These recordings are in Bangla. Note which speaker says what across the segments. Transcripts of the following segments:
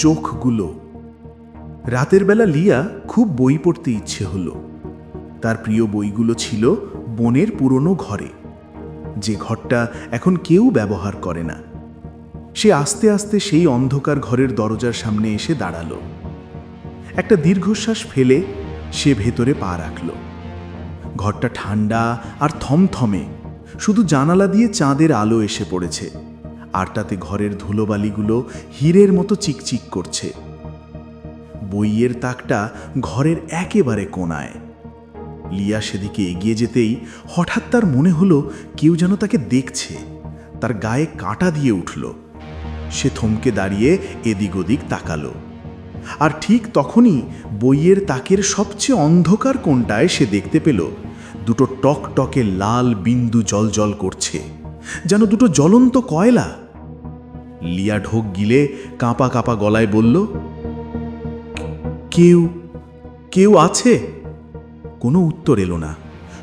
Speaker 1: চোখগুলো। রাতের বেলা লিয়া খুব বই পড়তে ইচ্ছে হলো। তার প্রিয় বইগুলো ছিল বনের পুরনো ঘরে, যে ঘরটা এখন কেউ ব্যবহার করে না। সে আস্তে আস্তে সেই অন্ধকার ঘরের দরজার সামনে এসে দাঁড়ালো। একটা দীর্ঘশ্বাস ফেলে সে ভেতরে পা রাখল। ঘরটা ঠান্ডা আর থমথমে, শুধু জানালা দিয়ে চাঁদের আলো এসে পড়েছে, আর তাতে ঘরের ধুলোবালিগুলো হীরের মতো চিকচিক করছে। বইয়ের তাকটা ঘরের একেবারে কোণায়। লিয়া সেদিকে এগিয়ে যেতেই হঠাৎ তার মনে হলো কেউ যেন তাকে দেখছে। তার গায়ে কাঁটা দিয়ে উঠল। সে থমকে দাঁড়িয়ে এদিক ওদিক তাকালো, আর ঠিক তখনই বইয়ের তাকের সবচেয়ে অন্ধকার কোণটায় সে দেখতে পেল দুটো টকটকে লাল বিন্দু জ্বলজ্বল করছে, যেন দুটো জ্বলন্ত কয়লা। লিয়া ঢোক গিলে কাঁপা কাঁপা গলায় বলল, কেউ কেউ আছে? কোনো উত্তর এলো না,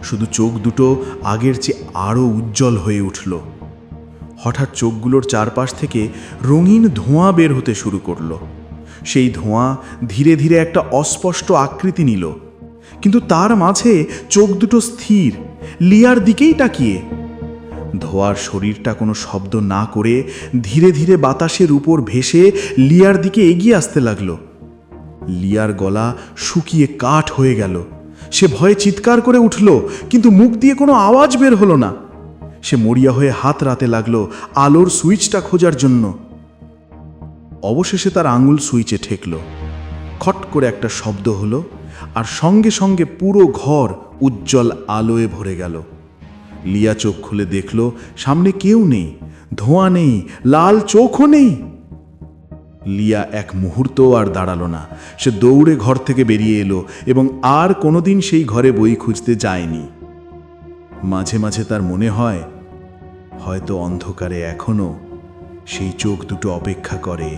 Speaker 1: শুধু চোখ দুটো আগের চেয়ে আরও উজ্জ্বল হয়ে উঠল। হঠাৎ চোখগুলোর চারপাশ থেকে রঙিন ধোঁয়া বের হতে শুরু করল। সেই ধোঁয়া ধীরে ধীরে একটা অস্পষ্ট আকৃতি নিল, কিন্তু তার মাঝে চোখ দুটো স্থির, লিয়ার দিকেই তাকিয়ে। ধোঁয়ার শরীরটা কোনো শব্দ না করে ধীরে ধীরে বাতাসের উপর ভেসে লিয়ার দিকে এগিয়ে আসতে লাগলো। লিয়ার গলা শুকিয়ে কাঠ হয়ে গেল। সে ভয়ে চিৎকার করে উঠল, কিন্তু মুখ দিয়ে কোনো আওয়াজ বের হলো না। সে মরিয়া হয়ে হাত রাতে লাগলো আলোর সুইচটা খোঁজার জন্য। অবশেষে তার আঙুল সুইচে ঠেকল। খট করে একটা শব্দ হলো, আর সঙ্গে সঙ্গে পুরো ঘর উজ্জ্বল আলোয় ভরে গেল। লিয়া চোখ খুলে দেখল সামনে কেউ নেই, ধোঁয়া নেই, লাল চোখও নেই। লিয়া এক মুহূর্ত আর দাঁড়ালো না। সে দৌড়ে ঘর থেকে বেরিয়ে এলো এবং আর কোনোদিন সেই ঘরে বই খুঁজতে যায়নি। মাঝে মাঝে তার মনে হয়, হয়তো অন্ধকারে এখনো সেই চোখ দুটো অপেক্ষা করে